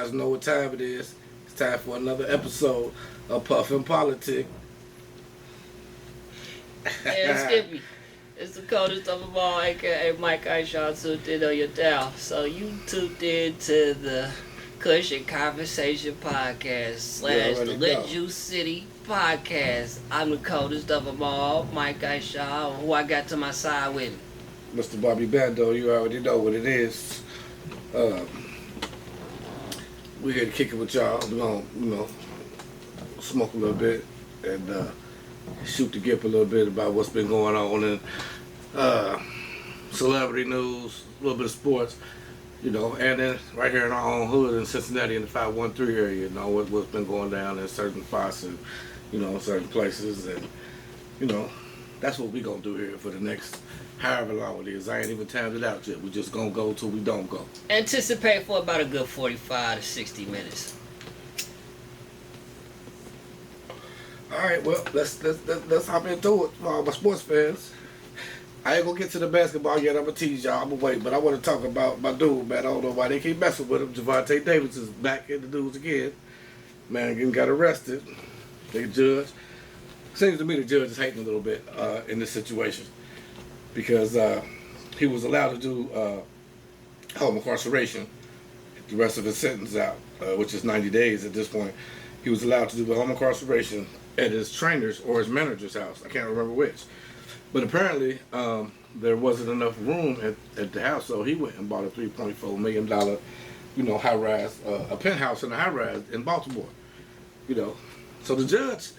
guys know what time it is. It's time for another episode of Puffin' Politic. Yeah, Skippy. It's the coldest of them all, aka Mike Aisha, tuned in on your dial. So you tuned in to the Kush and Conversation Podcast / the Lit Juice City Podcast. I'm the coldest of them all, Mike Aisha, who I got to my side with me. Mr. Bobby Bando, you already know what it is. We're here to kick it with y'all. We're gonna, smoke a little bit and shoot the gip a little bit about what's been going on in celebrity news, a little bit of sports, and then right here in our own hood in Cincinnati in the 513 area, what's been going down in certain spots and, certain places. And, that's what we're going to do here for the next however long it is. I ain't even timed it out yet. We're just going to go till we don't go. Anticipate for about a good 45 to 60 minutes. All right, well, let's hop into it for all my sports fans. I ain't gonna get to the basketball yet. I'm gonna tease y'all. I'm gonna wait, but I want to talk about my dude, man. I don't know why they keep messing with him. Javante Davis is back in the news again. Man, again got arrested. The judge. Seems to me the judge is hating a little bit in this situation because he was allowed to do home incarceration the rest of his sentence out, which is 90 days at this point. He was allowed to do the home incarceration at his trainer's or his manager's house. I can't remember which. But apparently, there wasn't enough room at the house, so he went and bought a $3.4 million, high-rise, a penthouse in a high-rise in Baltimore. So the judge,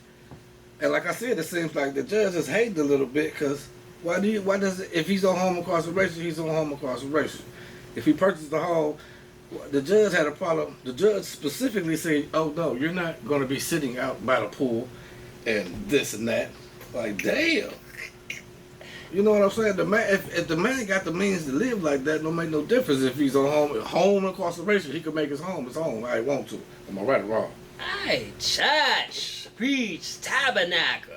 and like I said, it seems like the judge is hating a little bit because if he's on home incarceration, he's on home incarceration. If he purchased the home, the judge had a problem. The judge specifically said, "Oh no, you're not going to be sitting out by the pool and this and that." Like, damn. You know what I'm saying? The man, if the man got the means to live like that, don't make no difference if he's on home incarceration. He could make his home his home. I want to. Am I right or wrong? Hey, church, preach, tabernacle.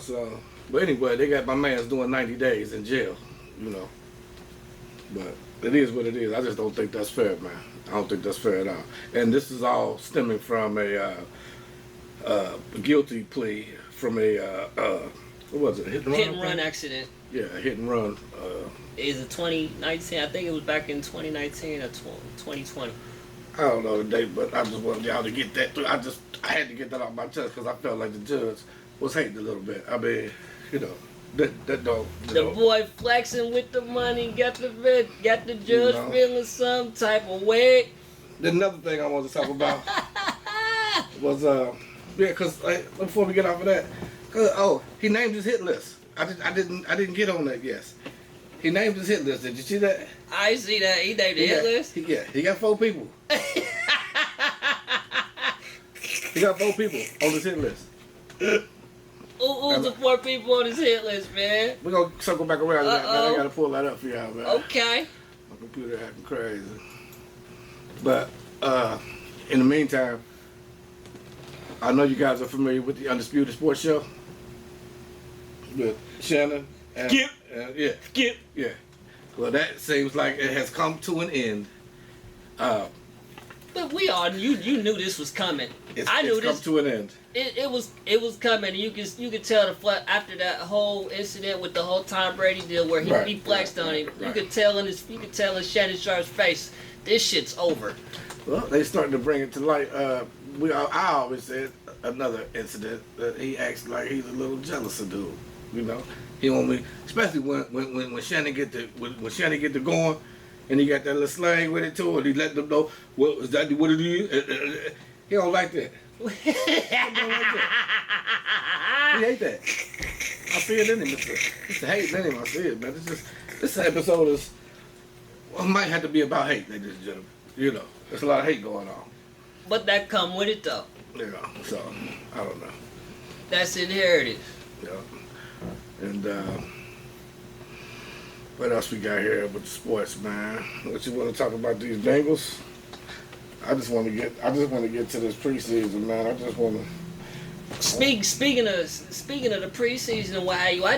So. But anyway, they got my man's doing 90 days in jail. But it is what it is. I just don't think that's fair, man. I don't think that's fair at all. And this is all stemming from a guilty plea from a what was it? Hit and run accident. Yeah, a hit and run. Is it 2019? I think it was back in 2019 or 2020. I don't know the date, but I just wanted y'all to get that through. I had to get that off my chest because I felt like the judge was hating a little bit. I mean, that don't. The boy flexing with the money, got the judge feeling some type of way. Then another thing I wanted to talk about was because before we get off of that, he named his hit list. I didn't get on that. Yes, he named his hit list. Did you see that? I see that he named the hit list. He got 4 people. He got 4 people on his hit list. Who's the 4 people on his hit list, man? We're going to circle back around to that, man. I got to pull that up for y'all, man. Okay. My computer acting crazy. But, in the meantime, I know you guys are familiar with the Undisputed Sports Show. With Shannon and... Skip. Yeah. Well, that seems like it has come to an end. But we all you knew this was coming. I knew it's come to an end. It was coming. You could tell after that whole incident with the whole Tom Brady deal where he flexed on him. Right. You could tell in Shannon Sharp's face, this shit's over. Well, they starting to bring it to light. I always said another incident that he acts like he's a little jealous of dude. He only, especially when Shannon get to going. And he got that little slang with it too, and he let them know, well, is that what it is? He don't like that. He don't like that. He hate that. I see it in him. It's the hate in him. I see it, man. It's just, this episode is, might have to be about hate, ladies and gentlemen. There's a lot of hate going on. But that come with it, though. So, I don't know. That's inherited. Yeah. And, what else we got here with the sports, man? What you want to talk about these Bengals? I just want to get to this preseason, man. I just want to. Speaking of the preseason, what have you? I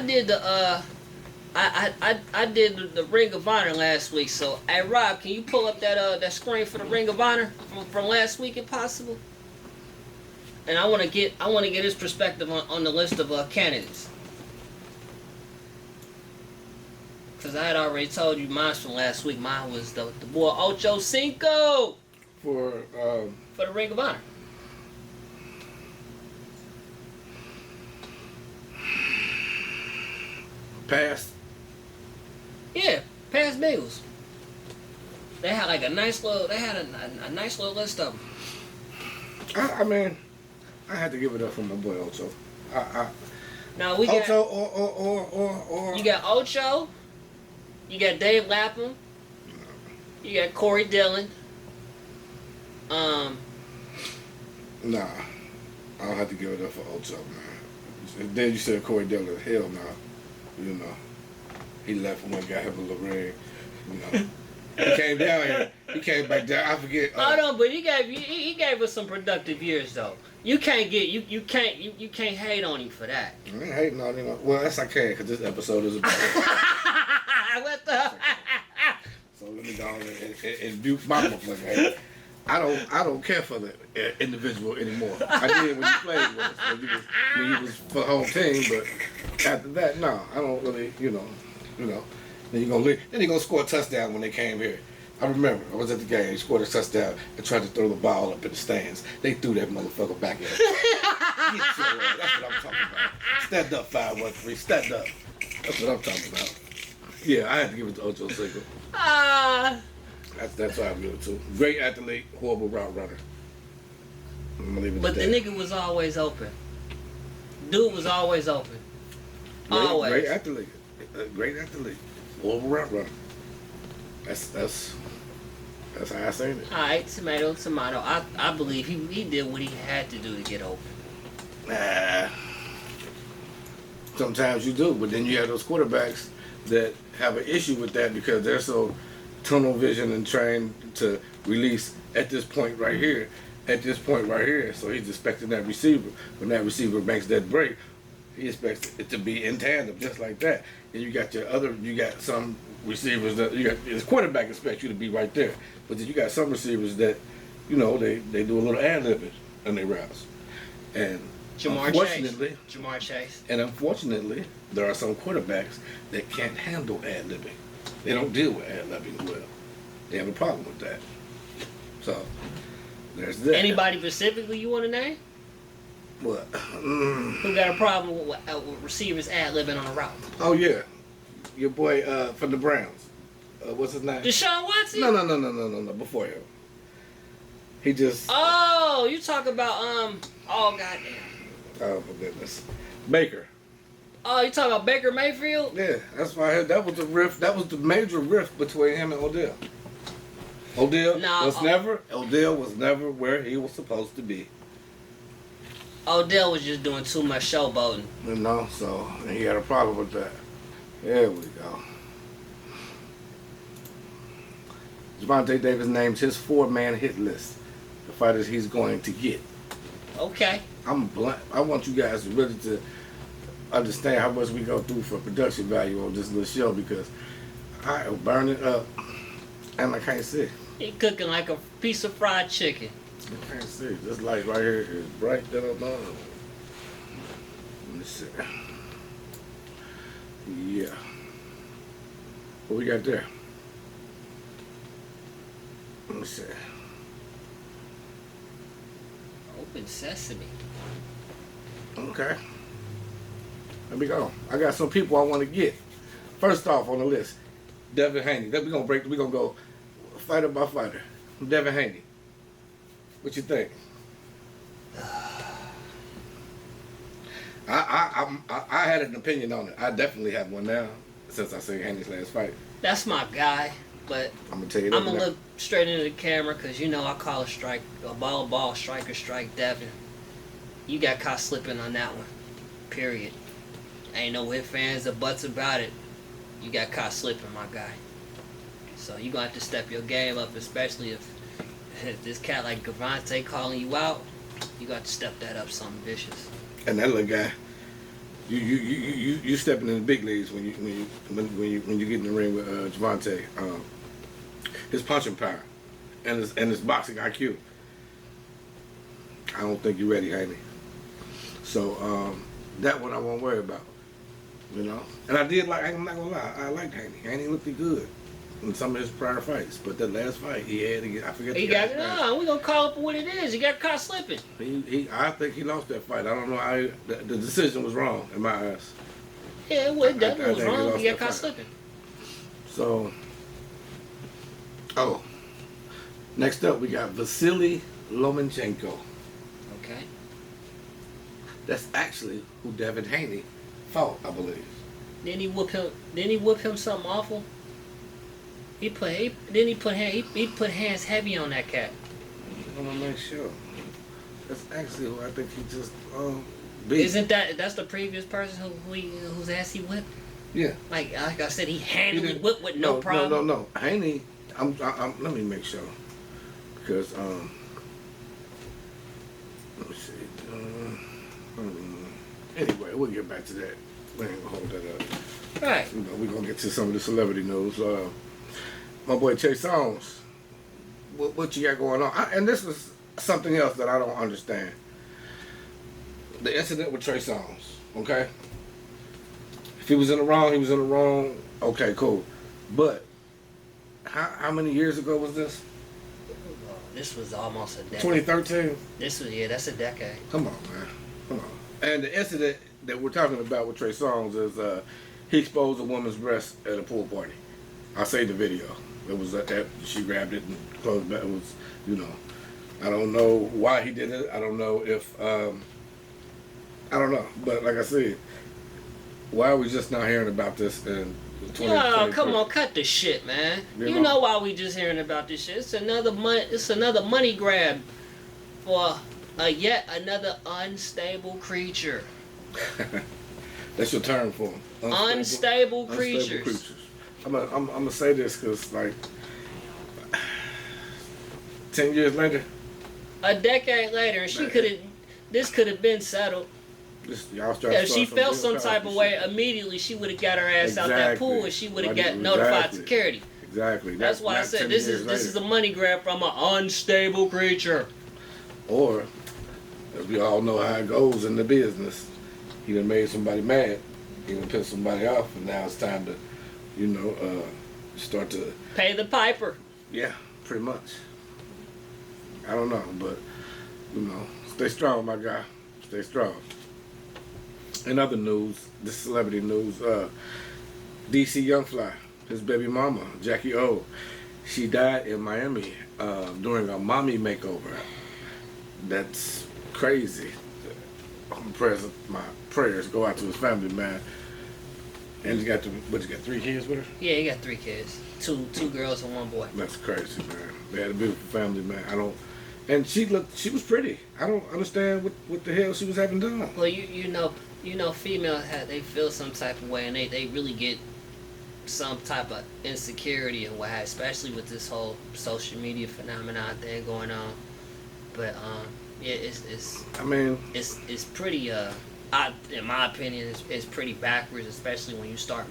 I did the Ring of Honor last week. So, hey Rob, can you pull up that screen for the Ring of Honor from last week, if possible? And I want to get his perspective on the list of candidates. Because I had already told you mine from last week. Mine was the boy Ocho Cinco For the Ring of Honor. past. Yeah, past Bengals. They had like a nice little. They had a nice little list of them. I mean, I had to give it up for my boy Ocho. Now we got Ocho or you got Ocho, you got Dave Lapham, you got Corey Dillon. Nah, I don't have to give it up for Ocho, man. Then you said Corey Dillon. Hell no. You know, he left and went and got him a little ring. You know, he came down here. He came back down. I forget. Hold on, but he gave us some productive years though. You can't hate on him for that. I ain't hating on him. Well, yes, I can, because this episode is about What the? So let me go on and buke my motherfucker. I don't care for the individual anymore. I did when you played with us, when you was for the whole team, but after that, no, I don't really, you know. Then you're gonna score a touchdown when they came here. I remember I was at the game. He scored a touchdown and tried to throw the ball up in the stands. They threw that motherfucker back at him. Get your ass. That's what I'm talking about. Stand up, 513. Stand up. That's what I'm talking about. Yeah, I had to give it to Ocho Cinco. That's why I give it to. Great athlete, horrible route runner. I'm gonna leave it But at the that. nigga was always open. Dude was always open. Always. Great athlete. Great athlete. Horrible route runner. That's how I seen it. Alright, tomato. I believe he did what he had to do to get open. Nah. Sometimes you do, but then you have those quarterbacks that have an issue with that because they're so tunnel vision and trained to release at this point right here, So he's expecting that receiver. When that receiver makes that break, he expects it to be in tandem, just like that. And you got some receivers that his quarterback expects you to be right there. But then you got some receivers that, they do a little ad-libbing in their routes. And Jamar Chase. And unfortunately, there are some quarterbacks that can't handle ad-libbing. They don't deal with ad-libbing well. They have a problem with that. So, there's that. Anybody specifically you want to name? What? Who got a problem with receivers ad-libbing on a route? Oh, yeah. Your boy from the Browns. What's his name? Deshaun Watson? No. Before him. He just... Oh, you talk about, oh, goddamn. Oh, my goodness. Baker. Oh, you talking about Baker Mayfield? Yeah, that's why I heard that was the rift. That was the major rift between him and Odell. Odell was never where he was supposed to be. Odell was just doing too much showboating. So and he had a problem with that. There we go. Javonte Davis names his 4-man hit list. The fighters he's going to get. Okay. I want you guys really to understand how much we go through for production value on this little show because I will burn it up and I can't see. He cooking like a piece of fried chicken. I can't see. This light right here is bright than a bug. Let me see. Yeah. What we got there? Let me see. Open sesame. Okay. Let me go. I got some people I want to get. First off on the list, Devin Haney. Then we're gonna go fighter by fighter. Devin Haney. What you think? I had an opinion on it. I definitely have one now since I seen Haney's last fight. That's my guy, but I'm gonna tell you that. I'm gonna look straight into the camera because I call a ball, striker, strike Devin. You got caught slipping on that one. Period. Ain't no ifs, fans, or buts about it. You got caught slipping, my guy. So you gonna have to step your game up, especially if this cat like Gavante calling you out. You got to step that up something vicious. And that little guy, You stepping in the big leagues when you get in the ring with Javante. His punching power and his boxing IQ. I don't think you're ready, Haney. So that one I won't worry about. You know, and I did like. I'm not gonna lie. I liked Haney. Haney looked good in some of his prior fights, but that last fight he had to get. I forget. He got it on. We gonna call it for what it is. He got caught slipping. I think he lost that fight. I don't know. The decision was wrong in my eyes. Yeah, well, that was wrong. He got caught slipping. So, next up we got Vasily Lomachenko. Okay. That's actually who Devin Haney fought, I believe. Didn't he whoop him? Didn't he whoop him something awful? He put hands heavy on that cat. I want to make sure. That's actually who I think he just beat. Isn't that's the previous person whose ass he whipped? Yeah. Like I said, he handily whipped with no problem. No. Haney, I'm let me make sure because let me see. Anyway, we'll get back to that. We ain't gonna hold that up. Right. You know, we're gonna get to some of the celebrity news. My boy Trey Songz, what you got going on? And this is something else that I don't understand. The incident with Trey Songz, okay? If he was in the wrong, he was in the wrong. Okay, cool. But how many years ago was this? This was almost a decade. 2013. That's a decade. Come on, man. Come on. And the incident that we're talking about with Trey Songz is he exposed a woman's breast at a pool party. I saved the video. It was she grabbed it and closed back. It was, you know, I don't know why he did it. I don't know if I don't know. But like I said, why are we just not hearing about this in 2020? Yo, come on, cut the shit, man. You know why we just hearing about this shit? It's another money grab for yet another unstable creature. That's your term for them. Unstable creatures. I'm gonna say this because like 10 years later, a decade later, this could have been settled. If she felt some type of way, immediately she would have got her ass out that pool and she would have got notified security. Exactly. That's why I said this is a money grab from an unstable creature. Or, as we all know how it goes in the business, he done made somebody mad, he done pissed somebody off, and now it's time to, start to pay the piper. Yeah, pretty much. I don't know, but stay strong, my guy. Stay strong. In other news, this celebrity news, DC Young Fly, his baby mama, Jackie O, she died in Miami during a mommy makeover. That's crazy. My prayers go out to his family, man. And he got 3 kids with her? Yeah, he got 3 kids. Two girls and 1 boy. That's crazy, man. They had a beautiful family, man. And she was pretty. I don't understand what the hell she was having done. Well, you know, females they feel some type of way, and they really get some type of insecurity and what, especially with this whole social media phenomenon thing going on. But yeah, it's pretty in my opinion, it's pretty backwards, especially when you start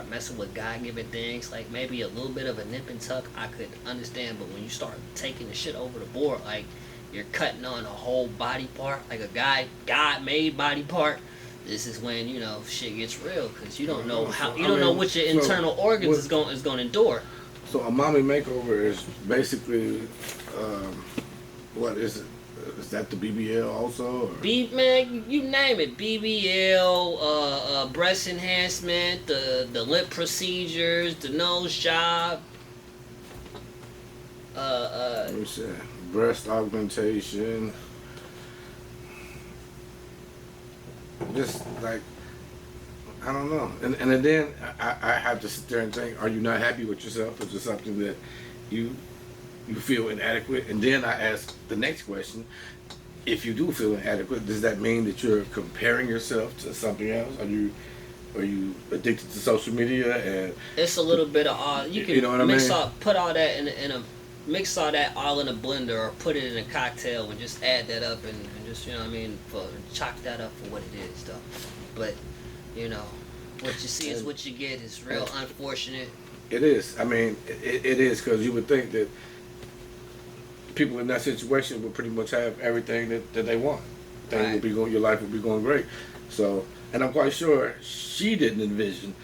messing with God-given things. Like maybe a little bit of a nip and tuck, I could understand, but when you start taking the shit over the board, like you're cutting on a whole body part, like a God-made body part, this is when shit gets real, because you don't know know what your internal organs is going to endure. So a mommy makeover is basically what is it? Is that the BBL also? Or? Man, you name it. BBL, breast enhancement, the lip procedures, the nose job. Let me see. Breast augmentation. Just like, I don't know. And then I have to sit there and think, are you not happy with yourself? Is there something that you feel inadequate? And then I ask the next question, if you do feel inadequate, does that mean that you're comparing yourself to something else? Are you addicted to social media? And it's a little bit of all. You can know what mix I mean? up, put all that in mix all that all in a blender or put it in a cocktail and just add that up and just, you know what I mean, chalk that up for what it is, though. But, you know, what you see is what you get. It's real unfortunate. It is. I mean, it is, because you would think that people in that situation would pretty much have everything that they want. Things would be going, your life would be going great. So, and I'm quite sure she didn't envision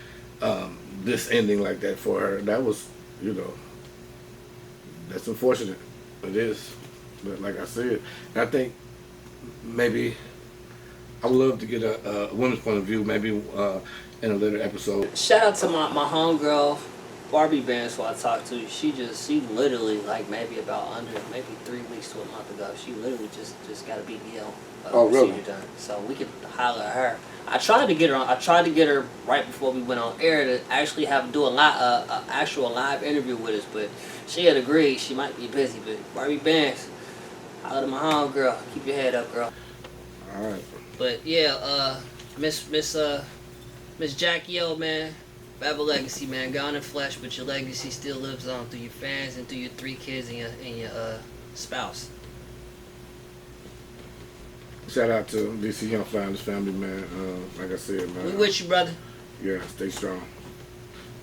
this ending like that for her. That was, you know, that's unfortunate. It is. But like I said, I think maybe I would love to get a women's point of view, maybe in a later episode. Shout out to my homegirl, Barbie Bands, who I talked to. She literally, like, maybe 3 weeks to a month ago, she literally just got a BBL procedure done. So we could holler at her. I tried to get her right before we went on air to actually do a actual live interview with us, but she had agreed. She might be busy, but Barbie Bands, holler to my homegirl. Keep your head up, girl. All right. But yeah, Miss Jackie O, man, forever legacy, man. Gone in flesh, but your legacy still lives on through your fans and through your 3 kids and your spouse. Shout out to DC Young Founders family, man. Like I said, man. We with you, brother. Yeah, stay strong.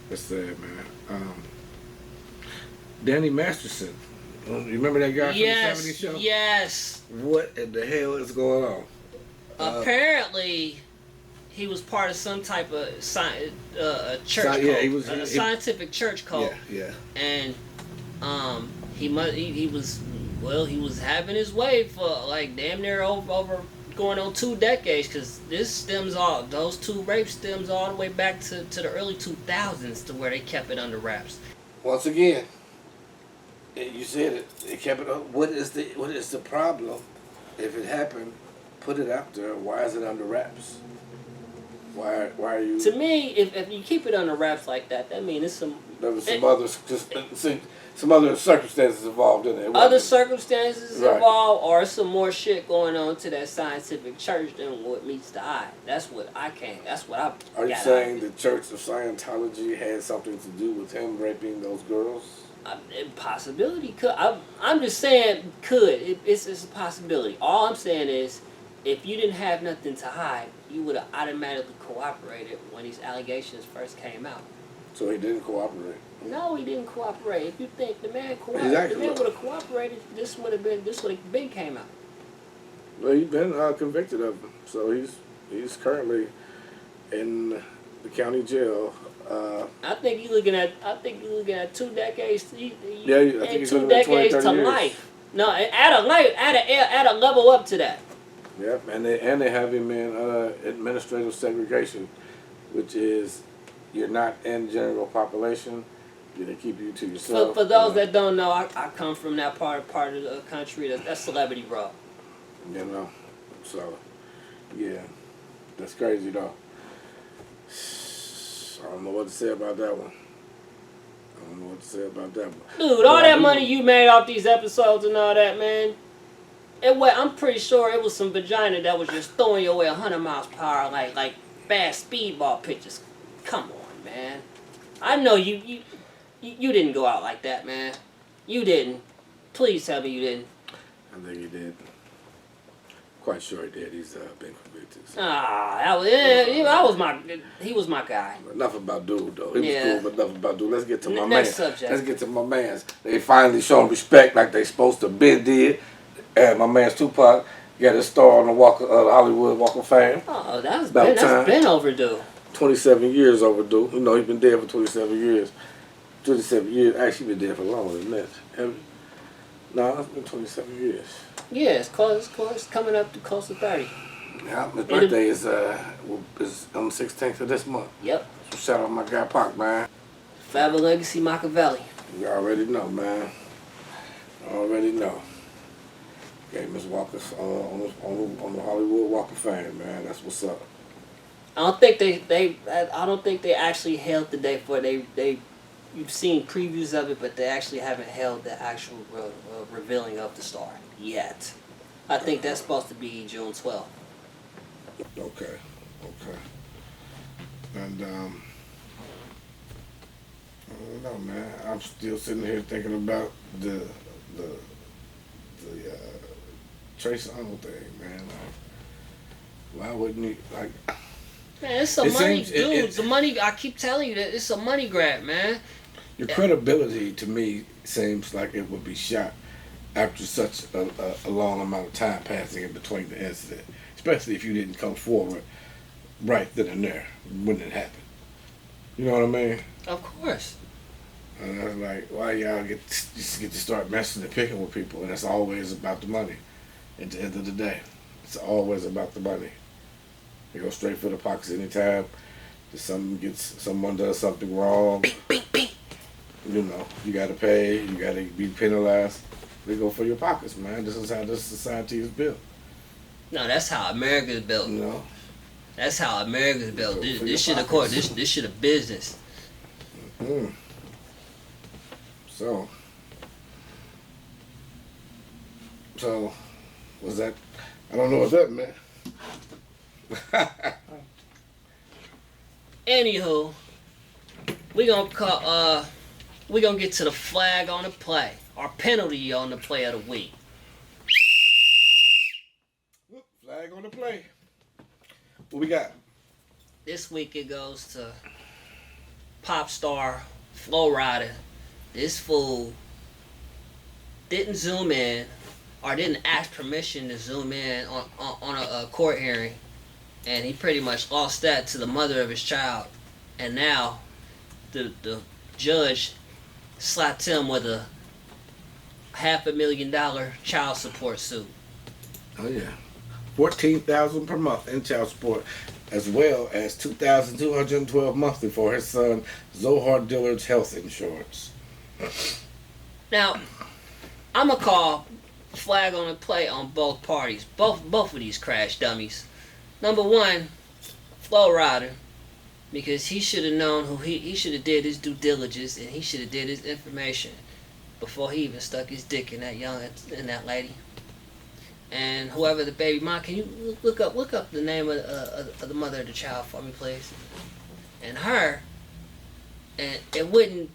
That's sad, man. Danny Masterson. You remember that guy from the 70s show? Yes. What in the hell is going on? Apparently, he was part of some type of church cult. Yeah, he was a scientific church cult. Yeah. And he was having his way for like damn near over going on 2 decades, because those 2 rapes stems all the way back to the early 2000s, to where they kept it under wraps. Once again, you said it. They kept it up. What is the problem? If it happened, put it out there. Why is it under wraps? Why are you? To me, if you keep it under wraps like that, that means it's there was some other circumstances involved in it. Other circumstances involved, or some more shit going on to that scientific church than what meets the eye. That's what I. Are you saying the Church of Scientology had something to do with him raping those girls? Possibility could. I'm just saying could. It's a possibility. All I'm saying is, if you didn't have nothing to hide, you would have automatically cooperated when these allegations first came out. So he didn't cooperate? No, he didn't cooperate. If you think the man would have cooperated, this would have been came out. Well, he's been convicted of them, so he's currently in the county jail. I think you're looking at 2 decades. I think he's 2 decades to years. life. No, add a level up to that. Yep, and they have him in administrative segregation, which is you're not in general population. They keep you to yourself. For those that don't know, I come from that part of the country that's celebrity bro. You know, so yeah, that's crazy though. I don't know what to say about that one. Dude, all that money you made off these episodes and all that, man. I'm pretty sure it was some vagina that was just throwing your way 100 miles per hour, like fast speedball pitches. Come on, man. I know you didn't go out like that, man. You didn't. Please tell me you didn't. I think he did. Quite sure he did. He's been convicted. So. He was my guy. Enough about dude though. He was cool, but enough about dude. Let's get to my Next subject. Let's get to my man's. They finally showing respect like they supposed to been did. And my man's Tupac got his star on the Hollywood Walk of Fame. Oh, that's been overdue. 27 years overdue. You know, he's been dead for 27 years. 27 years. Actually, been dead for longer than that. No, it's been 27 years. Yeah, it's coming up to close to 30. Yeah, his birthday is on the 16th of this month. Yep. So shout out my guy Pac, man. Forever Legacy Machiavelli. You already know, man. Already know. Okay, Miss Walker's on the Hollywood Walk of Fame, man. That's what's up. I don't think they actually held the day for it. You've seen previews of it, but they actually haven't held the actual revealing of the star yet. I think that's supposed to be June 12th. Okay. And I don't know, man. I'm still sitting here thinking about the Trace Arnold thing, man. Like, why wouldn't he like? Man, it's a It money, seems- dude. it- It's a money. I keep telling you that it's a money grab, man. Your credibility to me seems like it would be shot after such a long amount of time passing in between the incident, especially if you didn't come forward right then and there when it happened. You know what I mean? Of course. And I was like, why y'all just get to start messing and picking with people, and it's always about the money. At the end of the day, it's always about the money. They go straight for the pockets anytime someone does something wrong. Beep, beep, beep. You know, you got to pay, you got to be penalized. They go for your pockets, man. This is how this society is built. No, that's how America is built. You know. That's how America is built. Go for This your shit of pockets. course. This shit of business. Mm. So was that? I don't know what that meant. Anywho, we gonna get to the flag on the play, our penalty on the play of the week. Flag on the play. What we got? This week it goes to pop star Flo Rida. This fool didn't zoom in or didn't ask permission to zoom in on a court hearing, and he pretty much lost that to the mother of his child, and now the judge slapped him with a $500,000 child support suit. Oh yeah, $14,000 per month in child support, as well as $2,212 monthly for his son Zohar Dillard's health insurance. Now, I'm gonna call flag on the play on both parties, both of these crash dummies. Number one, Flo Rida, because he should have known who he should have did his due diligence, and he should have did his information before he even stuck his dick in that lady. And whoever the baby mom, can you look up the name of the mother of the child for me, please? And her, and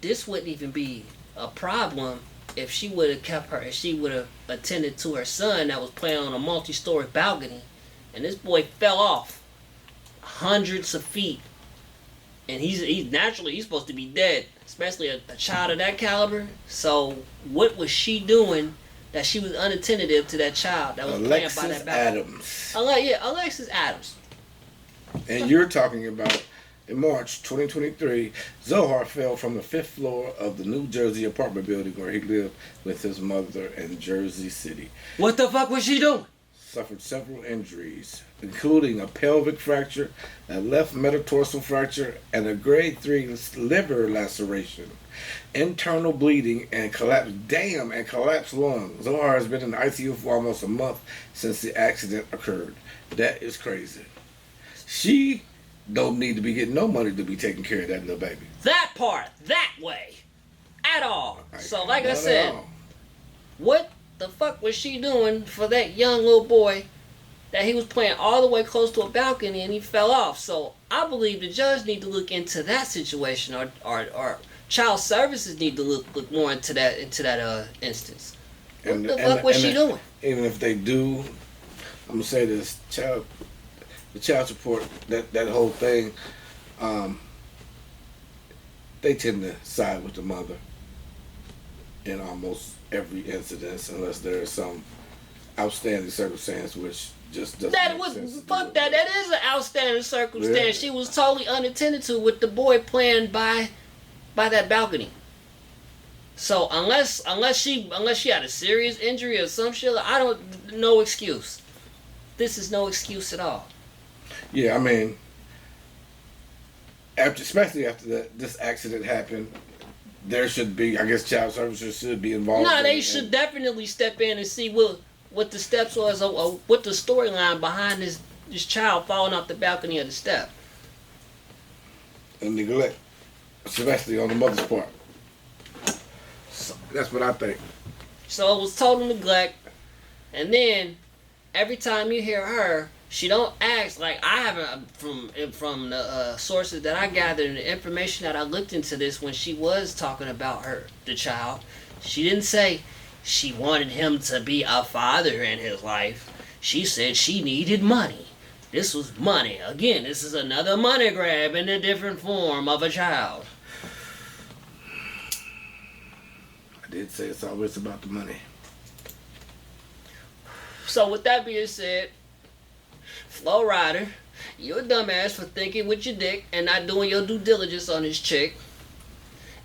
this wouldn't even be a problem if she would have kept her, if she would have attended to her son that was playing on a multi-story balcony, and this boy fell off hundreds of feet, and he's naturally supposed to be dead, especially a child of that caliber. So what was she doing that she was unattentive to that child that was Alexis playing by that balcony? Adams. Alexis Adams. And you're talking about in March 2023, Zohar fell from the 5th floor of the New Jersey apartment building where he lived with his mother in Jersey City. What the fuck was she doing? Suffered several injuries, including a pelvic fracture, a left metatarsal fracture, and a grade 3 liver laceration, internal bleeding, and collapsed lungs. Zohar has been in the ICU for almost a month since the accident occurred. That is crazy. She don't need to be getting no money to be taking care of that little baby. That part, that way, at all. So like I Not said, at all. what the fuck was she doing for that young little boy that he was playing all the way close to a balcony and he fell off? So I believe the judge need to look into that situation, or child services need to look more into that instance. What the fuck was she doing? Even if they do, I'm gonna say this: the child support, that whole thing, they tend to side with the mother in almost every incident, unless there is some outstanding circumstance which just doesn't That make was sense to fuck do it. that. That is an outstanding circumstance. Yeah. She was totally unattended to with the boy playing by that balcony. So unless she had a serious injury or some shit, no excuse. This is no excuse at all. Yeah, I mean, especially after this accident happened, there should be, I guess, child services should be involved. No, they should definitely step in and see what the steps was, or what the storyline behind this child falling off the balcony of the step. And neglect, especially on the mother's part. So, That's what I think. so it was total neglect, and then every time you hear her, she don't ask like I haven't from the sources that I gathered and the information that I looked into this when she was talking about the child. She didn't say she wanted him to be a father in his life. She said she needed money. This was money. Again, this is another money grab in a different form of a child. I did say it's always about the money. So with that being said, Flo Rida, you a dumbass for thinking with your dick and not doing your due diligence on this chick.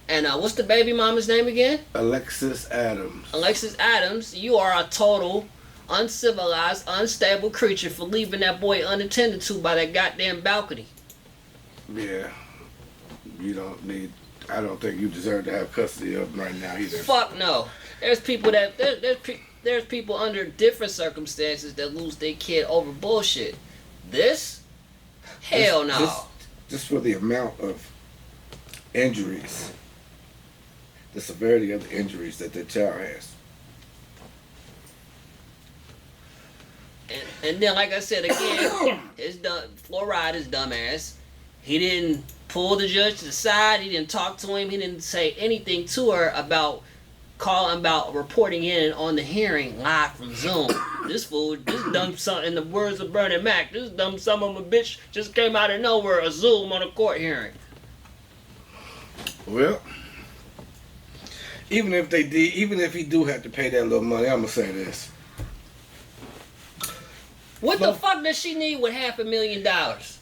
And what's the baby mama's name again? Alexis Adams. Alexis Adams, you are a total, uncivilized, unstable creature for leaving that boy unattended to by that goddamn balcony. Yeah. You don't need... I don't think you deserve to have custody of him right now either. Fuck no. There's people that... There's people under different circumstances that lose their kid over bullshit. This? Hell no. Just for the amount of injuries, the severity of the injuries that that child has. And then, like I said again, Flo Rida's dumbass. He didn't pull the judge to the side. He didn't talk to him. He didn't say anything to her about reporting in on the hearing live from Zoom. This dumb son, in the words of Bernie Mac, this dumb son of a bitch just came out of nowhere, a Zoom on a court hearing. Well, even if he do have to pay that little money, I'm gonna say this. What the fuck does she need with $500,000?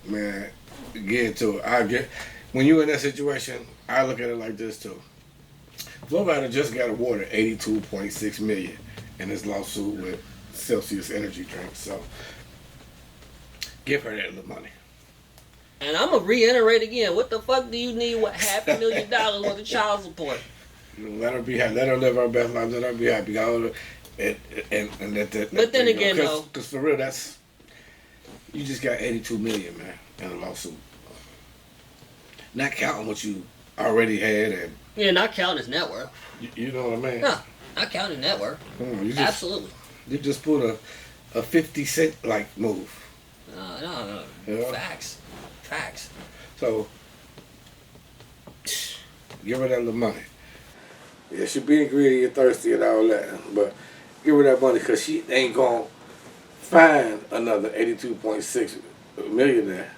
Man, get into it. When you're in that situation, I look at it like this too. Flo Rida just got awarded $82.6 million in this lawsuit with Celsius energy drinks. So give her that little money. And I'm gonna reiterate again. What the fuck do you need with $500,000 worth of child support? Let her be happy. Let her live her best life. Let her be happy. And let that. But then again, though, because for real, you just got $82 million, man, in a lawsuit. Not counting what you already had and. Yeah, not counting his net worth. You know what I mean? No, not counting net worth. Absolutely. You just put a 50 cent like move. No. Yeah. Facts. So give her that little money. Yeah, she being greedy and thirsty and all that, but give her that money because she ain't gonna find another 82.6 millionaire.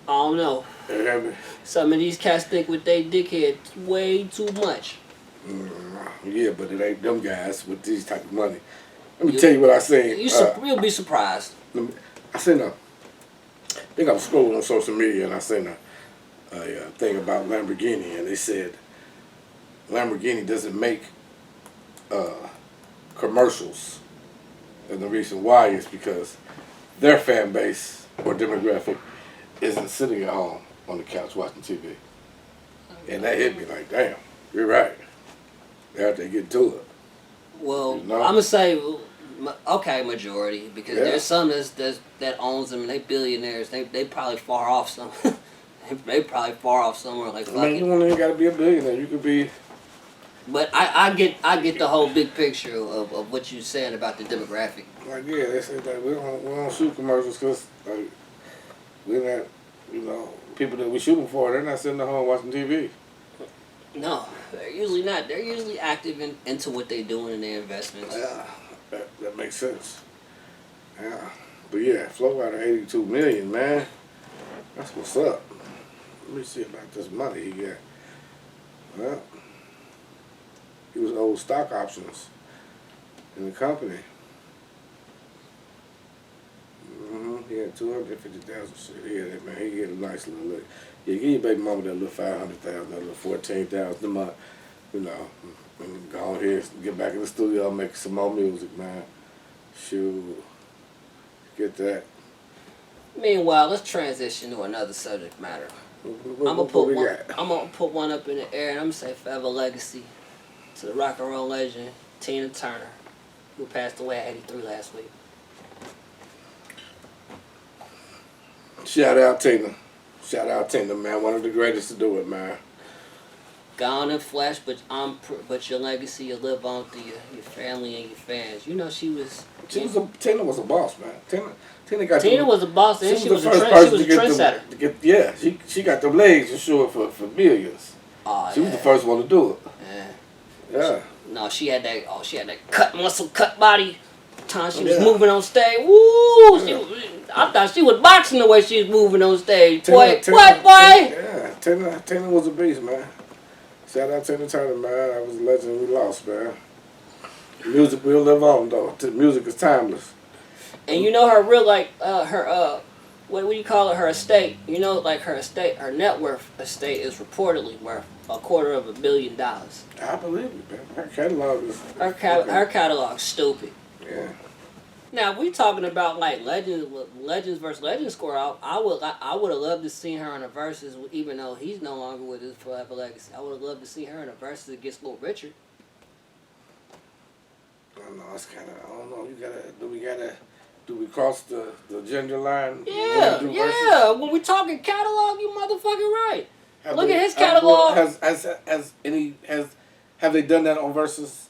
I don't know. You hear me? Some of these cats think with their dickhead way too much. Yeah, but it ain't them guys with these type of money. Let me tell you what I seen. You'll be surprised. I seen I think I was scrolling on social media and I seen a thing about Lamborghini, and they said Lamborghini doesn't make commercials, and the reason why is because their fan base or demographic isn't sitting at home on the couch watching TV. And that hit me like, damn, you're right. They have to get to it. Well, you know? I'm gonna say, okay, majority, because there's some that owns them. And they billionaires. They probably far off some. they probably far off somewhere like. I mean, you don't even gotta be a billionaire. You could be. But I get the whole big picture of what you're saying about the demographic. Like they say that we don't shoot commercials because we're not, people that we shooting for, they're not sitting at home watching TV. No, they're usually not. They're usually active into what they're doing in their investments. Yeah, that makes sense. Yeah, but yeah, Flo Rida 82 million, man. That's what's up. Let me see about this money he got. Well, he was owed stock options in the company. He had 250,000 shit. Yeah, man, he get a nice little look. Yeah, give your baby mama that little 500,000, that little 14,000 a month, and go ahead, get back in the studio, and make some more music, man. Shoot, get that. Meanwhile, let's transition to another subject matter. I'm gonna put one up in the air, and I'm gonna say forever legacy to the rock and roll legend Tina Turner, who passed away at 83 last week. Shout out Tina. Shout out Tina, man. One of the greatest to do it, man. gone in flesh, but your legacy will live on through your family and your fans. You know, Tina was a boss, man. Tina was a boss, and she was a trendsetter. Yeah, she got them legs insured for millions. Oh, she was the first one to do it. Yeah. No, she had that. Oh, she had that cut body. Time she was moving on stage. Woo! I thought she was boxing the way she was moving on stage. Boy. Yeah, Tina was a beast, man. Shout out Tina Turner, man. That was a legend we lost, man. Music will live on, though. Music is timeless. And you know her real, like, what do you call it? Her estate. You know, like her estate, her net worth estate is reportedly worth $250 million. I believe it, man. Her catalog is... Her catalog's stupid. Yeah. Now, if we talking about, like, Legends versus Legends score out, I would have loved to see her in a versus, even though he's no longer with his forever legacy. I would have loved to see her in a versus against Little Richard. I don't know, it's kind of, I don't know, do we cross the gender line? Yeah. When we talking catalog, you motherfucking right. Look at his catalog. Have they done that on versus?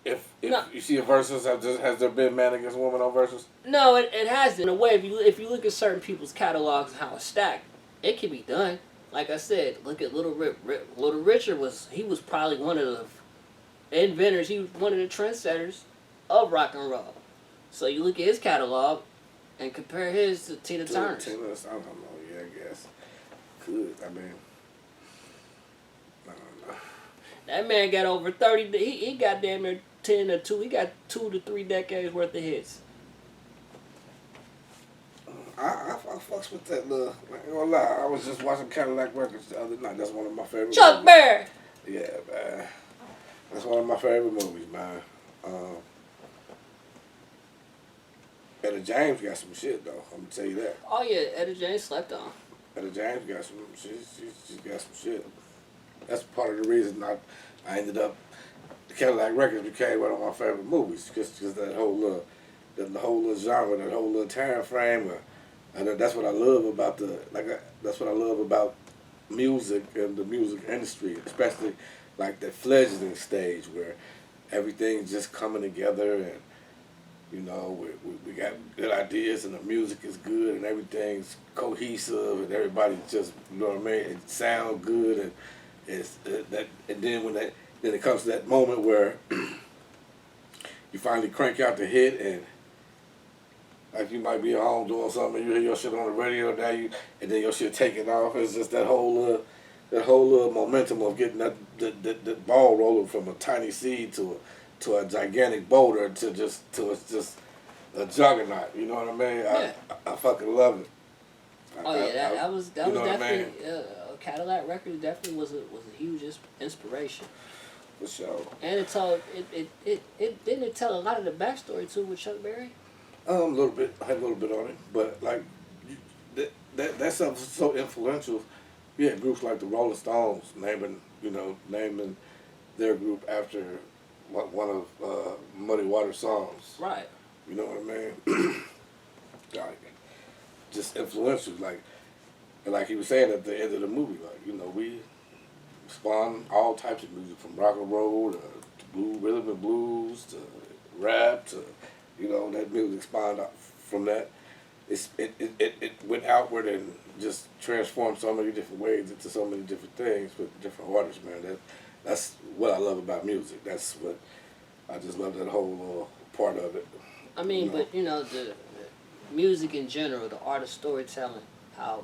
If you see a versus, has there been man against woman on versus? No, it hasn't. In a way, if you look at certain people's catalogs and how it's stacked, it can be done. Like I said, look at Little Richard was probably one of the inventors. He was one of the trendsetters of rock and roll. So you look at his catalog and compare his to Tina Turner's. I don't know. Yeah, I guess. Could. I mean, I don't know. That man got over 30. He got damn near 10 or 2. He got 2 to 3 decades worth of hits. I fucks with that little. I ain't gonna lie. I was just watching Cadillac Records the other night. That's one of my favorite. Chuck Berry. Yeah, man. That's one of my favorite movies, man. Etta James got some shit though. I'm gonna tell you that. Oh yeah, Etta James slept on. Etta James got some. She's got some shit. That's part of the reason I ended up. The Cadillac Records became one of my favorite movies because that whole little genre, that whole little time frame, and that's what I love about that's what I love about music and the music industry, especially like that fledgling stage where everything's just coming together and. You know, we got good ideas and the music is good and everything's cohesive and everybody just, you know what I mean, it sounds good and it's that, and then then it comes to that moment where you finally crank out the hit and like you might be at home doing something and you hear your shit on the radio and then your shit taking off. It's just that whole momentum of getting that ball rolling from a tiny seed to a gigantic boulder to it's just a juggernaut. You know what I mean? Yeah. I fucking love it. That was definitely Cadillac Records definitely was a huge inspiration. For sure. And it didn't tell a lot of the backstory too with Chuck Berry. A little bit. I had a little bit on it, but like that stuff was so influential. You had groups like the Rolling Stones naming their group after one of Muddy Waters' songs. Right. You know what I mean? Like, just influential. Like he was saying at the end of the movie, we spawned all types of music from rock and roll to rhythm and blues to rap to, that music spawned out from that. It went outward and just transformed so many different ways into so many different things with different artists, man. That's what I love about music. That's what I just love, that whole little part of it. I mean, but the music in general, the art of storytelling, how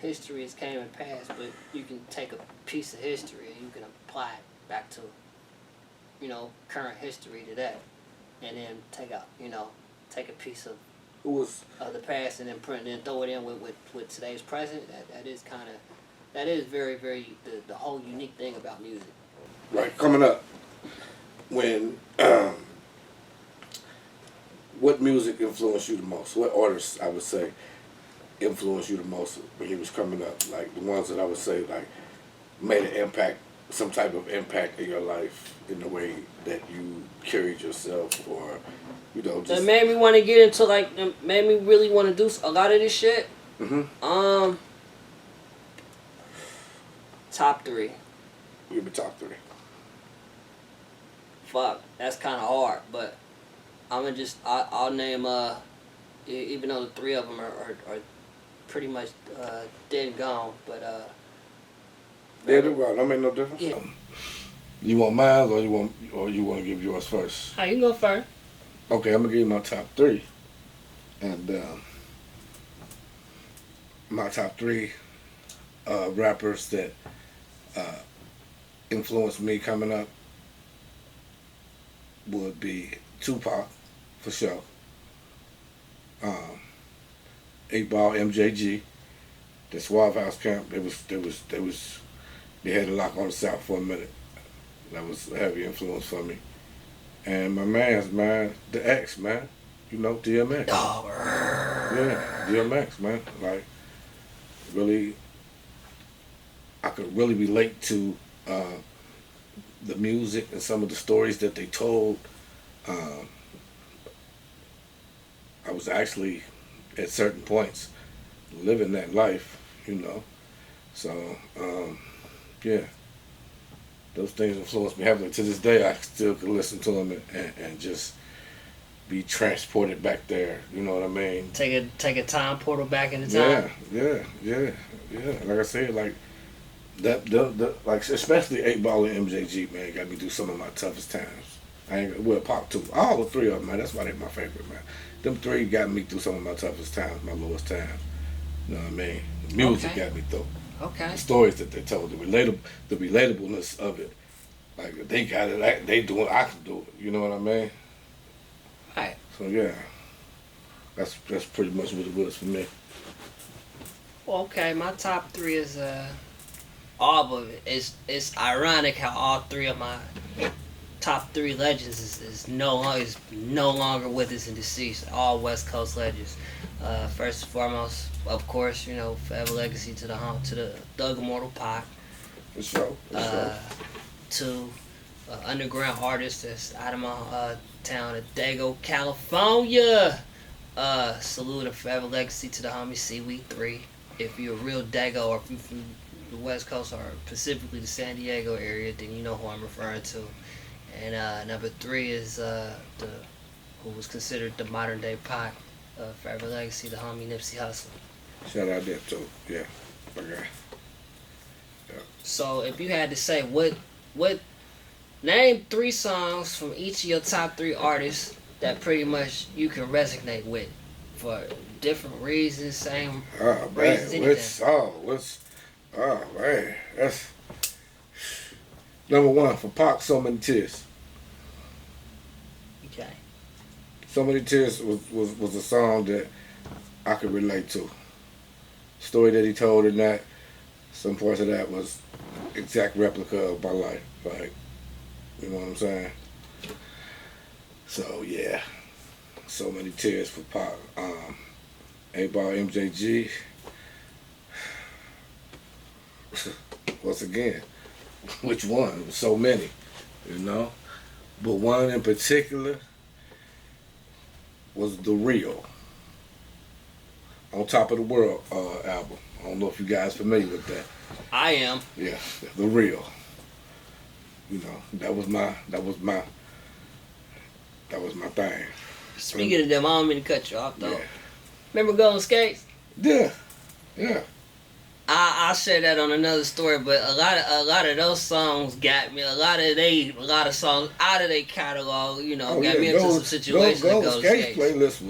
history has came and passed, but you can take a piece of history and you can apply it back to, current history to that, and then take a piece of the past and then throw it in with today's present. That is very, very the whole unique thing about music. Right, coming up, when what music influenced you the most? What artists, I would say, influenced you the most when you was coming up? Like the ones that I would say made an impact, some type of impact in your life in the way that you carried yourself, or just. That made me want to get into made me really want to do a lot of this shit. Mm-hmm. Top 3. Give me top 3. Fuck, that's kind of hard, but I'll name, even though the 3 of them are pretty much dead and gone, but Dead and gone, don't make no difference. Yeah. You want mine or you want to give yours first? How you go first? Okay, I'm gonna give you my top 3, and my top 3 rappers that influenced me coming up would be Tupac, for sure. 8 Ball, MJG, the Suave House Camp. They had a lock on the South for a minute. That was a heavy influence for me. And my man, the X, man. You know, DMX. Yeah, DMX, man. Like, really, I could really relate to the music and some of the stories that they told. I was actually, at certain points, living that life, you know. So, yeah. Those things influenced me heavily. To this day, I still can listen to them and just be transported back there. You know what I mean? Take a time portal back in the time. Yeah. Like I said, like like especially 8 Ball and MJG, man, got me through some of my toughest times. Well, Pop too. All the 3 of them, man. That's why they're my favorite, man. Them 3 got me through some of my toughest times, my lowest times. You know what I mean? Music got me through. Okay. The stories that they told, the relatableness of it. Like, they got it, they do it, I can do it. You know what I mean? Right. So, yeah. That's pretty much what it was for me. Well, okay, my top 3 is all of it. It's ironic how all 3 of my top 3 legends is no longer with us and deceased. All West Coast legends. First and foremost, of course, you know, forever legacy to the Thug Immortal Pac. For sure. 2, underground artist that's out of my town of Dago, California. Salute and forever legacy to the homie Seaweed 3. If you're a real Dago, or if you're from the West Coast, or specifically the San Diego area, then you know who I'm referring to. And number 3 is who was considered the modern day Pac. Forever legacy, the homie Nipsey Hussle. Shout out there too. Yeah. Okay. Yeah. So if you had to say what name 3 songs from each of your top 3 artists that pretty much you can resonate with for different reasons, same reasons, anything. Oh man, that's number 1 for Pac. So Many Tears. Okay. So Many Tears was a song that I could relate to. Story that he told in that, some parts of that was exact replica of my life. Like, you know what I'm saying? So yeah, So Many Tears for Pac. 8 Ball MJG. Once again, which one? There was so many, you know. But one in particular was The Real. On Top of the World album. I don't know if you guys familiar with that. I am. Yeah, The Real. You know, that was my thing. Speaking of them, I don't mean to cut you off though. Yeah. Remember Golden Skates? Yeah. I'll share that on another story, but a lot of those songs got me. A lot of songs out of their catalog, you know, got me into some situations. Golden Skates playlist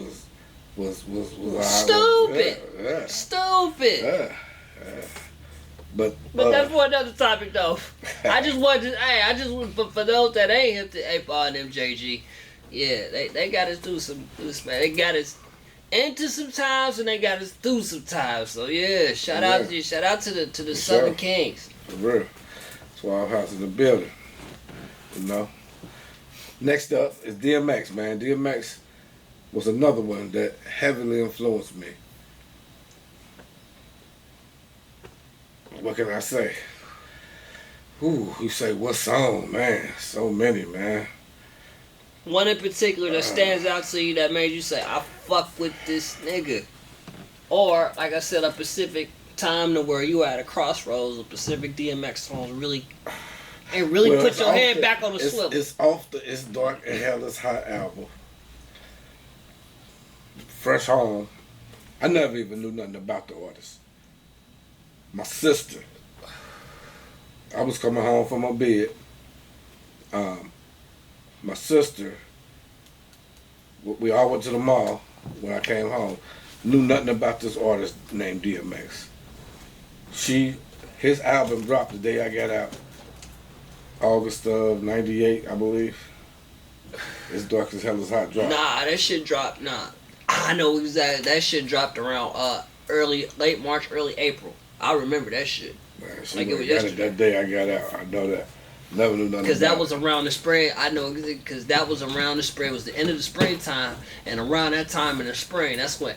was stupid. Yeah. Stupid. Yeah. But that's for another topic though. I just for those that ain't hit the 8 Ball and MJG, yeah, they got us through some man. They got us into some times and they got us through some times. So yeah, shout out to the Southern Kings. For real. Suave House in the building. You know. Next up is DMX, man. DMX was another one that heavily influenced me. What can I say? Ooh, you say what song, man? So many, man. One in particular that stands out to you that made you say, I fuck with this nigga. Or, like I said, a specific time to where you were at a crossroads of Pacific DMX songs really put your head back on the swivel? It's off the It's Dark and Hell is Hot album. Fresh Home. I never even knew nothing about the artist. My sister. I was coming home from my bed. My sister, we all went to the mall when I came home. Knew nothing about this artist named DMX. His album dropped the day I got out. August of '98, I believe. It's Dark as Hell is Hot dropped. Nah, that shit dropped. Nah, I know exactly. That shit dropped around late March, early April. I remember that shit. Man, like it was yesterday. That day I got out. I know that. Never knew nothing. Because that was around the spring. I know because that was around the spring. It was the end of the springtime, and around that time in the spring, that's when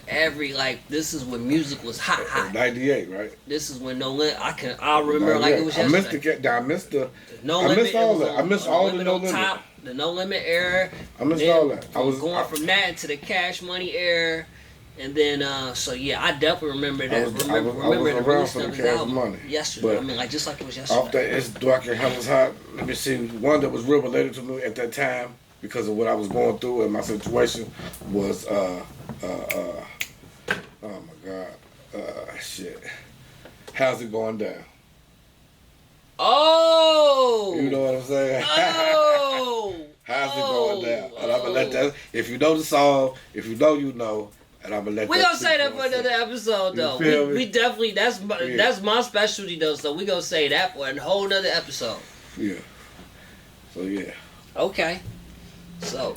this is when music was hot. '98, right? This is when No Limit. I remember like it was yesterday. I missed No Limit. I missed all that. I missed all the No Limit. Top, the No Limit era. I missed all that. I was going from that into the Cash Money era. And then, so yeah, I definitely remember that. I was the release of his album yesterday. I mean, like just like it was yesterday. Off that It's Dark and Hell is Hot. Let me see. One that was real related to me at that time because of what I was going through and my situation was, oh my God, shit. How's it going down? Oh! You know what I'm saying? Oh! How's it going down? And I'm gonna let that. If you know the song, if you know, you know. And I'm gonna let we gonna say that for another episode though. We definitely that's my specialty though. So we gonna say that for a whole nother episode. Yeah. So yeah. Okay. So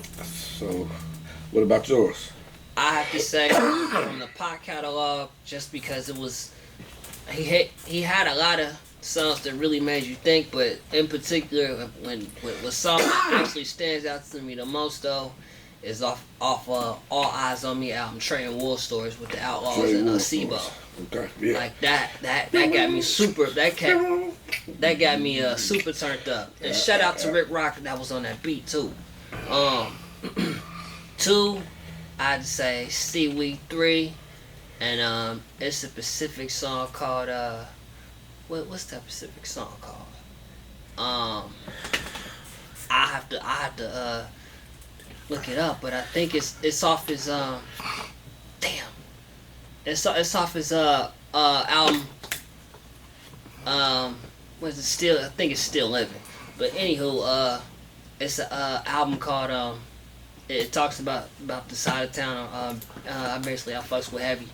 what about yours? I have to say from the Pac catalog, just because it was he had a lot of songs that really made you think, but in particular when song that actually stands out to me the most though. Is off All Eyes on Me album, Trading War Stories with the Outlaws and Sibo. Okay, yeah. Like that got me super. That got me super turned up. And shout out to Rick Rock that was on that beat too. 2, I'd say Seaweed 3, and it's a Pacific song called what's that Pacific song called? I have to look it up, but I think it's off his it's off his album. Was it still? I think it's Still Living. But anywho, it's an album called it talks about the side of town. I fucks with heavy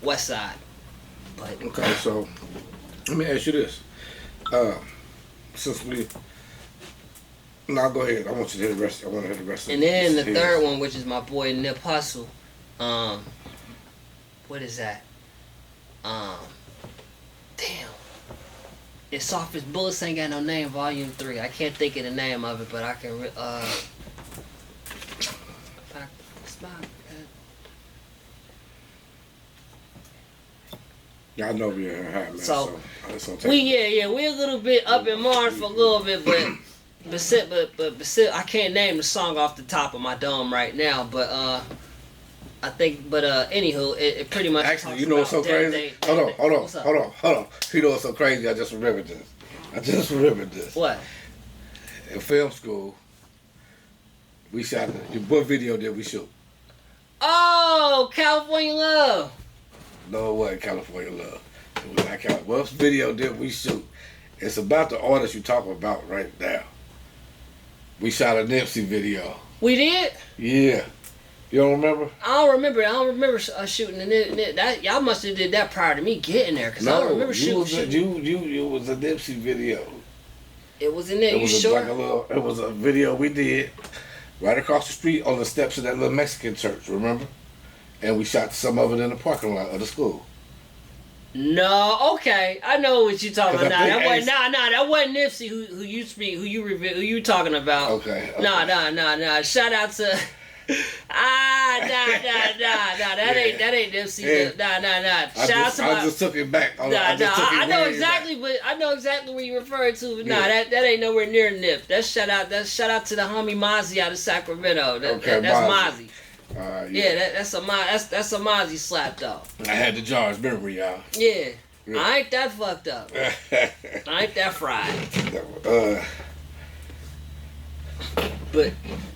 West Side. But okay, so let me ask you this. Since we No, go ahead. I want you to hear the rest. I want to hear the rest. And then the third one, which is my boy Nip Hussle. What is that? Damn. It's off his Bullets Ain't Got No Name, Volume 3. I can't think of the name of it, but I can. Yeah, I know we're hot, man. So we're a little bit up in Mars for a little bit, but I can't name the song off the top of my dome right now, but I think, anywho, it pretty much. Actually, you know what's so crazy? Hold on. You know what's so crazy? I just remembered this. What? In film school, we shot what video did we shoot? Oh, California Love. No, it wasn't California Love. It was not California. What video did we shoot? It's about the artist you talking about right now. We shot a Nipsey video. We did? Yeah. You don't remember? I don't remember shooting that. Y'all must have did that prior to me getting there, because I don't remember shooting. You was a Nipsey video. It was in there. You sure? It was a video we did right across the street on the steps of that little Mexican church. Remember? And we shot some of it in the parking lot of the school. No, okay, I know what you talking about. That wasn't Nipsey who you talking about. Okay. Nah. Shout out to that ain't Nipsey. Nah. Shout out to I just took it back. I know exactly what you referred to. But that ain't nowhere near Nip. That's shout out to the homie Mozzie out of Sacramento. That's Mozzie. Yeah, that's a Mozzie slap though. I had the Jar's memory, y'all. Yeah. I ain't that fucked up. I ain't that fried. But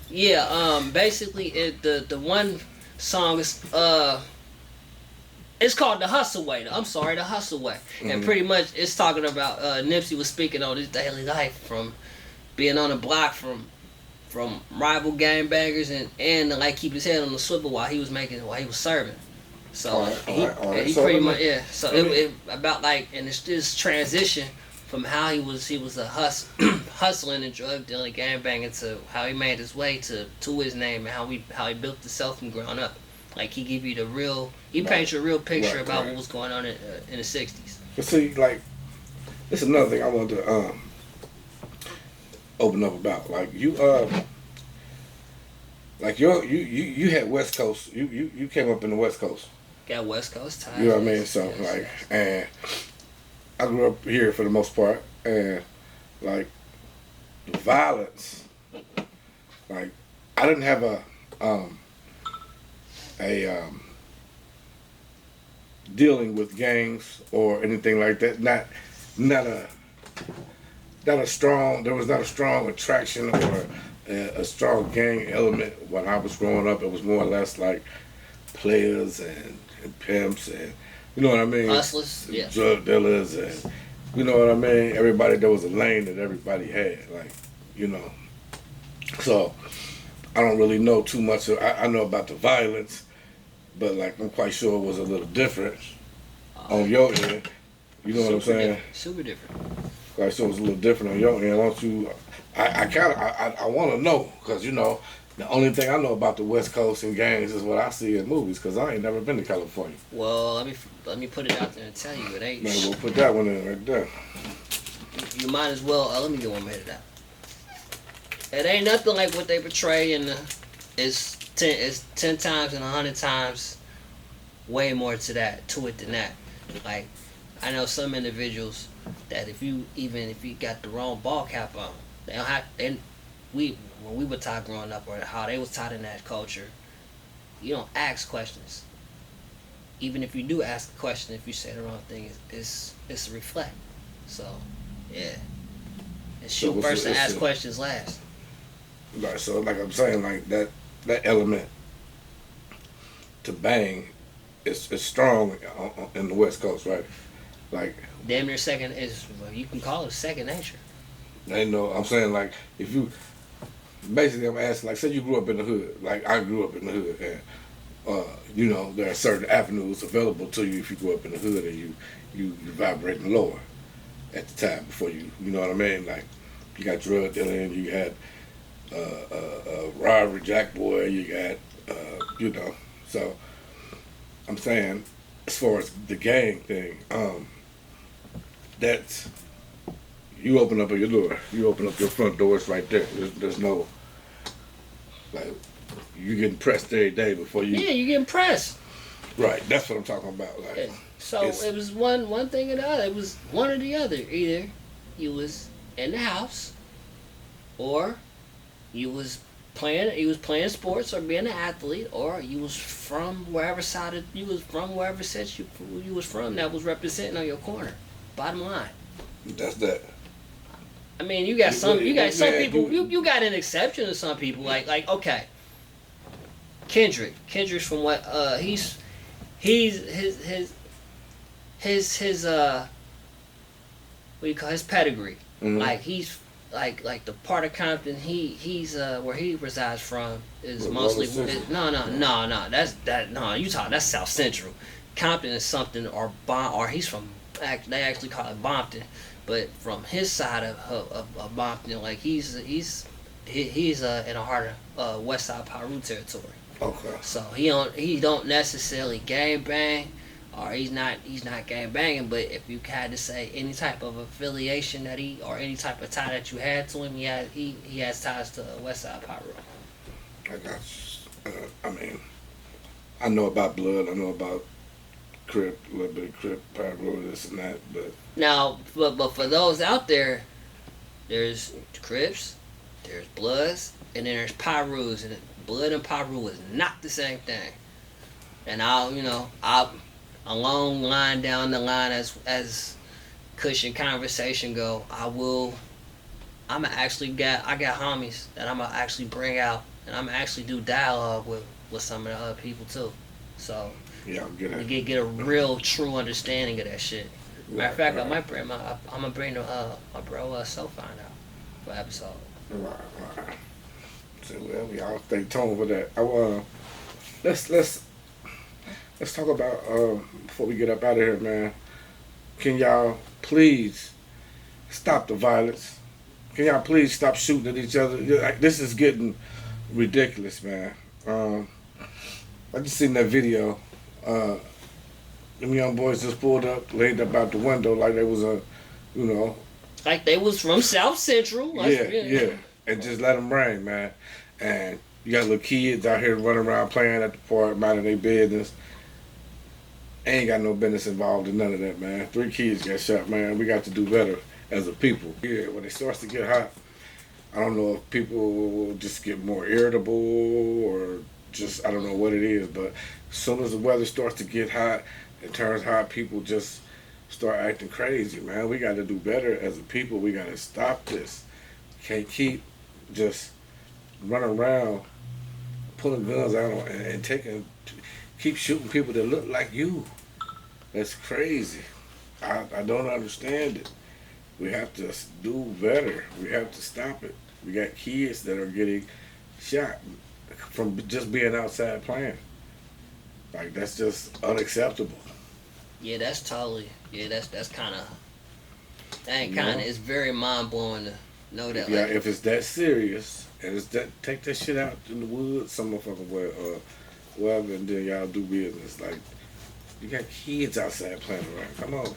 yeah, basically the one song is it's called The Hustle Way. I'm sorry, The Hustle Way. And pretty much it's talking about Nipsey was speaking on his daily life from being on the block from rival gangbangers and like keep his head on the swivel while he was serving. So he so pretty much So it about like and it's this transition from how he was a hustling and drug dealing gangbanging to how he made his way to his name and how he built himself from ground up. Like he give you paints you a real picture about what was going on in the '60s. But see, like this is another thing I wanted to open up about. Like you had West Coast. You came up in the West Coast. Got West Coast ties. You know what I mean? So and I grew up here for the most part, and like violence. Like I didn't have a dealing with gangs or anything like that. Not a strong. There was not a strong attraction or a strong gang element when I was growing up. It was more or less like players and pimps and you know what I mean. Hustlers, yeah. Drug dealers and you know what I mean. Everybody, there was a lane that everybody had, like you know. So I don't really know too much. I know about the violence, but like I'm quite sure it was a little different on your end. You know what I'm saying? Super different. Quite sure it was a little different on your end. Why don't you? I want to know because you know the only thing I know about the West Coast and gangs is what I see in movies because I ain't never been to California. Well, let me put it out there and tell you it ain't. Man, we'll put that one in right there. You might as well. Let me get one minute out. It ain't nothing like what they portray in the. It's 10 times and 100 times way more to it than that. Like I know some individuals that if you got the wrong ball cap on, they don't have. And when we were taught growing up, or how they was taught in that culture, you don't ask questions. Even if you do ask a question, if you say the wrong thing, it's a reflect. So, yeah. And shoot first and ask questions last. Right, so like I'm saying, like that element to bang is strong in the West Coast, right? Like damn near second you can call it second nature. I know. I'm saying like if you basically I'm asking like say you grew up in the hood, like I grew up in the hood, and you know there are certain avenues available to you if you grew up in the hood and you vibrating lower at the time before you know what I mean. Like you got drug dealing, you had robbery, jack boy, you got you know. So I'm saying as far as the gang thing, that's you open up your door, you open up your front doors right there. There's no like you getting pressed every day before you. Yeah, you getting pressed. Right, that's what I'm talking about. Like, yeah. So it was one thing or the other. It was one or the other. Either you was in the house, or you was playing sports or being an athlete, or you was from wherever set you was from that was representing on your corner. Bottom line. That's that. I mean, you got some people. You got an exception to some people. Like okay, Kendrick's from what his what do you call his pedigree? Mm-hmm. Like he's like the part of Compton he's where he resides from is mostly no you talking that's South Central. Compton is something or he's from they actually call it Bompton, but from his side of Bompton, like he's in the heart of West Side Piru territory. Okay. So he don't necessarily gang bang, or he's not gang banging. But if you had to say any type of affiliation that or any type of tie that you had to him, he has ties to West Side Piru. I got I mean, I know about blood. I know about Crip, a little bit of Crip, Pyro, this and that, but now, but for those out there, there's Crips, there's Bloods, and then there's Pyrus, and blood and Paru is not the same thing. And I'll a long line down the line as Kush and conversation go, I got homies that I'm gonna actually bring out, and I'm gonna actually do dialogue with some of the other people too. So Yeah, get a real true understanding of that shit. Matter of fact, I might bring I'm gonna bring my bro Sofind out for episode. Right. So well, y'all stay tuned for that. Let's talk about before we get up out of here, man. Can y'all please stop the violence? Can y'all please stop shooting at each other? This is getting ridiculous, man. I just seen that video. Them young boys just pulled up, laid up out the window like they was like they was from South Central. Yeah, and just let them rain, man. And you got little kids out here running around playing at the park, minding their business. Ain't got no business involved in none of that, man. 3 kids got shot, man. We got to do better as a people. Yeah, when it starts to get hot, I don't know if people will just get more irritable or just, I don't know what it is, but as soon as the weather starts to get hot, it turns hot, people just start acting crazy, man. We got to do better as a people. We got to stop this. Can't keep just running around pulling guns out and keep shooting people that look like you. That's crazy. I don't understand it. We have to do better. We have to stop it. We got kids that are getting shot from just being outside playing. Like, that's just unacceptable. Yeah, that's totally. Yeah, that's kind of. It's very mind blowing to know that. Yeah, if it's that serious and it's that, take that shit out in the woods, some motherfucking way, whatever, and then y'all do business. Like, you got kids outside playing around. Come on,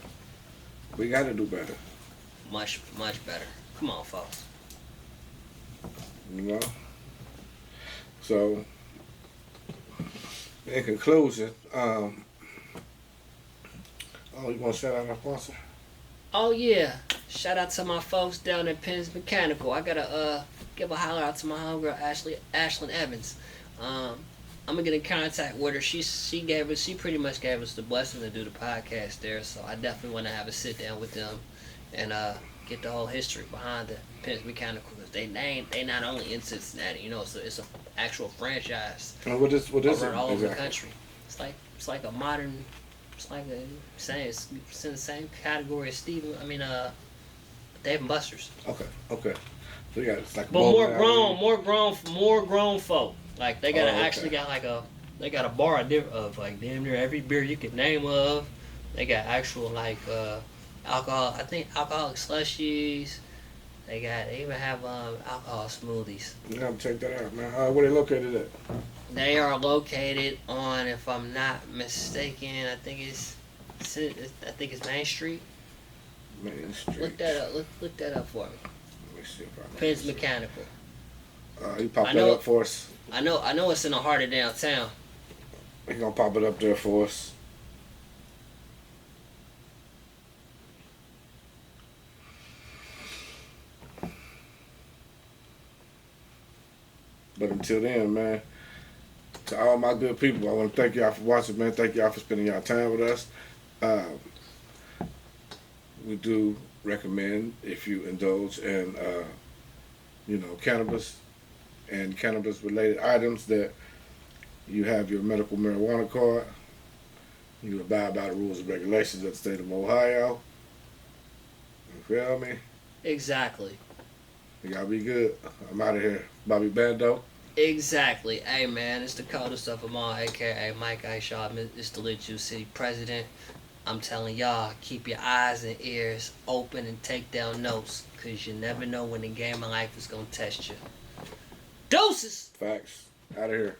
we got to do better. Much better. Come on, folks. You know. So, in conclusion, you want to shout out our sponsor? Oh yeah, shout out to my folks down at Penn's Mechanical. I gotta give a holler out to my homegirl Ashlyn Evans. I'm gonna get in contact with her. She pretty much gave us the blessing to do the podcast there. So I definitely want to have a sit down with them and get the whole history behind the Penn's Mechanical. Cause they not only in Cincinnati, so it's an actual franchise. And what is it? All over the country. It's like a modern. It's like it's in the same category as Dave and Buster's. Okay. So you got it's like. But more grown folk. Like they actually got they got a bar of like damn near every beer you could name of. They got actual alcohol. I think alcoholic slushies. They even have alcohol smoothies. You gotta check that out, man. Where they located at? They are located on, if I'm not mistaken, I think it's Main Street. Main Street. Look that up. Look that up for me. Let me see if I know. Penn's Mechanical. You pop that up for us. I know it's in the heart of downtown. He gonna pop it up there for us. But until then, man, to all my good people, I want to thank y'all for watching, man. Thank y'all for spending y'all time with us. We do recommend, if you indulge in, cannabis and cannabis-related items, that you have your medical marijuana card. You abide by the rules and regulations of the state of Ohio. You feel me? Exactly. Y'all be good. I'm out of here. Bobby Bando. Exactly. Hey, man, it's the coldest of them all, a.k.a. Mike Shaw. It's the Lit Juice City president. I'm telling y'all, keep your eyes and ears open and take down notes, because you never know when the game of life is going to test you. Deuces! Facts. Out of here.